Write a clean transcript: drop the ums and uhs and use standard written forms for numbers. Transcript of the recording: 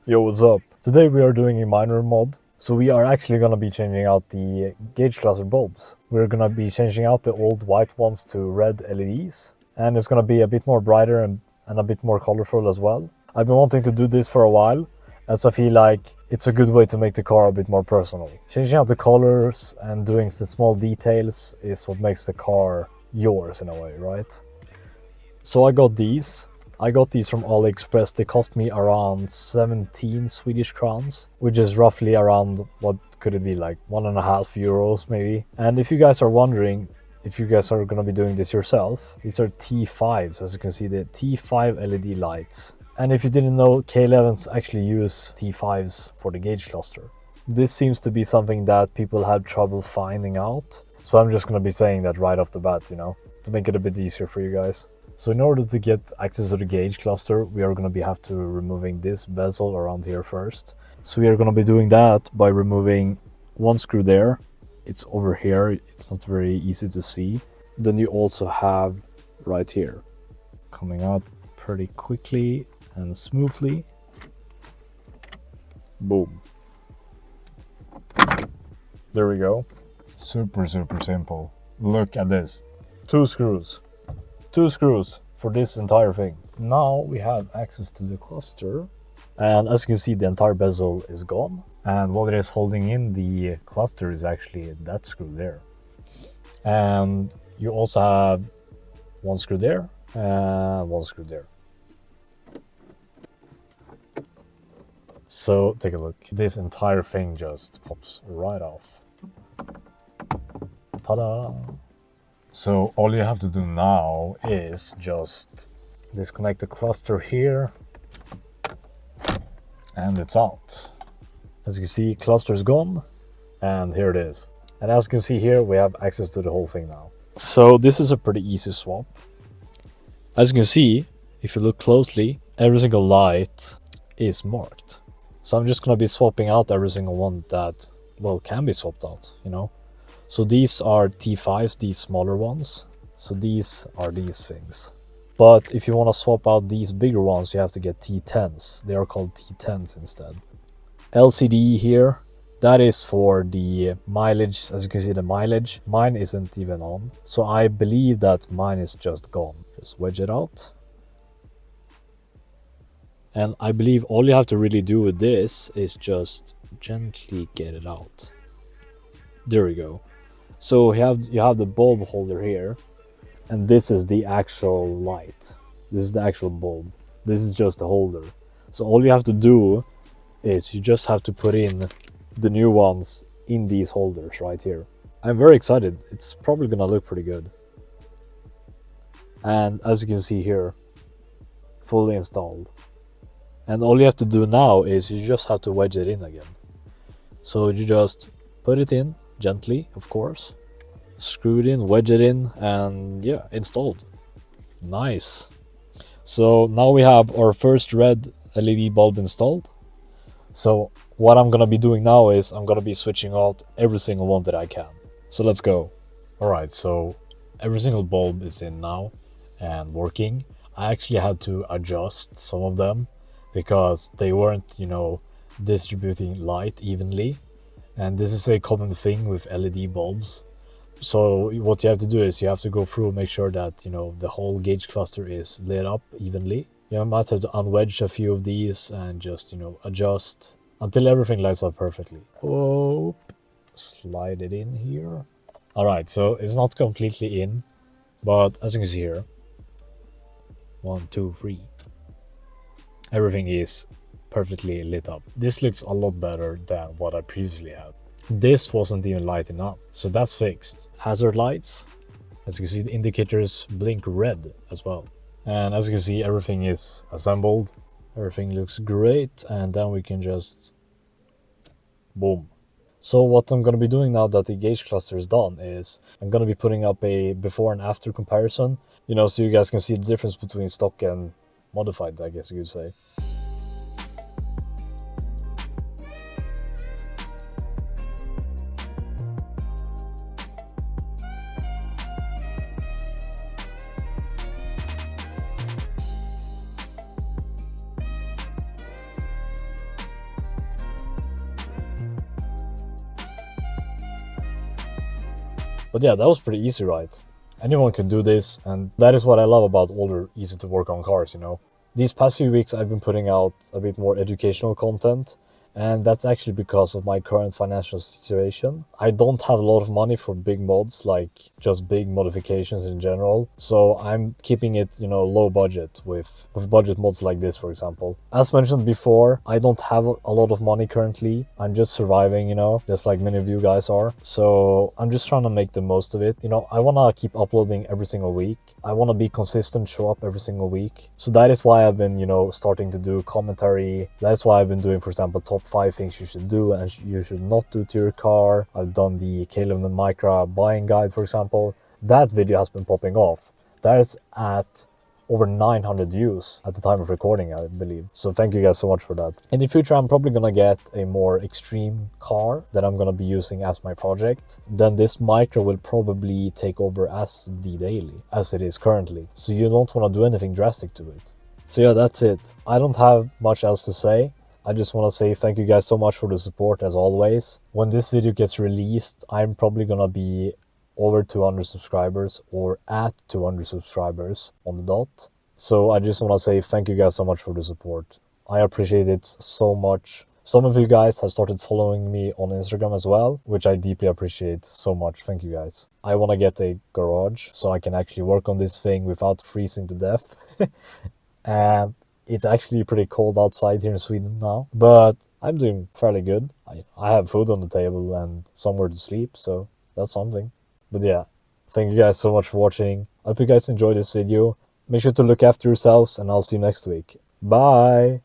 Yo, what's up? Today we are doing a minor mod. So we are actually gonna be changing out the gauge cluster bulbs. We're gonna be changing out the old white ones to red LEDs. And it's gonna be a bit more brighter and a bit more colorful as well. I've been wanting to do this for a while, as I feel like it's a good way to make the car a bit more personal. Changing out the colors and doing the small details is what makes the car yours in a way, right? So I got these. I got these from AliExpress. They cost me around 17 Swedish crowns, which is roughly around, what could it be, like €1.5 maybe. And if you guys are wondering if you guys are gonna be doing this yourself, these are T5s, as you can see, the T5 LED lights. And if you didn't know, K11s actually use T5s for the gauge cluster. This seems to be something that people have trouble finding out. So I'm just gonna be saying that right off the bat, you know, to make it a bit easier for you guys. So in order to get access to the gauge cluster, we are going to have to removing this bezel around here first. So we are going to be doing that by removing one screw there. It's over here. It's not very easy to see. Then you also have right here, coming out pretty quickly and smoothly. Boom. There we go. Super simple. Look at this. Two screws for this entire thing. Now we have access to the cluster, and as you can see, the entire bezel is gone, and what it is holding in the cluster is actually that screw there. And you also have one screw there and one screw there. So take a look. This entire thing just pops right off. Ta-da! So all you have to do now is just disconnect the cluster here, and it's out. As you can see, cluster is gone, and here it is. And as you can see here, we have access to the whole thing now. So this is a pretty easy swap. As you can see, if you look closely, every single light is marked. So I'm just gonna be swapping out every single one that, well, can be swapped out, you know. So these are T5s, these smaller ones. So these are these things. But if you want to swap out these bigger ones, you have to get T10s. They are called T10s instead. LCD here, that is for the mileage. As you can see, the mileage, mine isn't even on. So I believe that mine is just gone. Just wedge it out. And I believe all you have to really do with this is just gently get it out. There we go. So you have the bulb holder here, and this is the actual light. This is the actual bulb. This is just the holder. So all you have to do is you just have to put in the new ones in these holders right here. I'm very excited. It's probably gonna look pretty good. And as you can see here, fully installed. And all you have to do now is you just have to wedge it in again. So you just put it in gently, of course, screw it in, wedge it in, and yeah, installed. Nice. So now we have our first red LED bulb installed. So what I'm gonna be doing now is I'm gonna be switching out every single one that I can. So let's go. Alright, so every single bulb is in now and working. I actually had to adjust some of them because they weren't, you know, distributing light evenly. And this is a common thing with LED bulbs. So what you have to do is you have to go through, make sure that, you know, the whole gauge cluster is lit up evenly. You might have to unwedge a few of these and just, you know, adjust until everything lights up perfectly. Oh, slide it in here. All right, so it's not completely in, but as you can see here, 1, 2, 3, everything is perfectly lit up. This looks a lot better than what I previously had. This wasn't even lighting up, so that's fixed. Hazard lights, as you can see, the indicators blink red as well. And as you can see, everything is assembled. Everything looks great, and then we can just boom. So what I'm going to be doing now that the gauge cluster is done is I'm going to be putting up a before and after comparison, you know, so you guys can see the difference between stock and modified, I guess you could say. But yeah, that was pretty easy, right? Anyone can do this, and that is what I love about older, easy to work on cars, you know? These past few weeks I've been putting out a bit more educational content, and that's actually because of my current financial situation. I don't have a lot of money for big mods, like just big modifications in general, so I'm keeping it, you know, low budget with budget mods like this, for example. As mentioned before, I don't have a lot of money currently. I'm just surviving, you know, just like many of you guys are. So I'm just trying to make the most of it. You know, I want to keep uploading every single week. I want to be consistent, show up every single week. So that is why I've been, you know, starting to do commentary. That's why I've been doing, for example, top 5 things you should do and you should not do to your car. I've done the K11 Micra buying guide, for example. That video has been popping off. That is at over 900 views at the time of recording, I believe. So thank you guys so much for that. In the future, I'm probably gonna get a more extreme car that I'm gonna be using as my project. Then this Micra will probably take over as the daily, as it is currently. So you don't want to do anything drastic to it. So yeah, that's it. I don't have much else to say. I just want to say thank you guys so much for the support as always. When this video gets released, I'm probably gonna be over 200 subscribers or at 200 subscribers on the dot. So I just want to say thank you guys so much for the support. I appreciate it so much. Some of you guys have started following me on Instagram as well, which I deeply appreciate so much. Thank you guys. I want to get a garage so I can actually work on this thing without freezing to death. And it's actually pretty cold outside here in Sweden now, but I'm doing fairly good. I have food on the table and somewhere to sleep, so that's something. But yeah, thank you guys so much for watching. I hope you guys enjoyed this video. Make sure to look after yourselves, and I'll see you next week. Bye!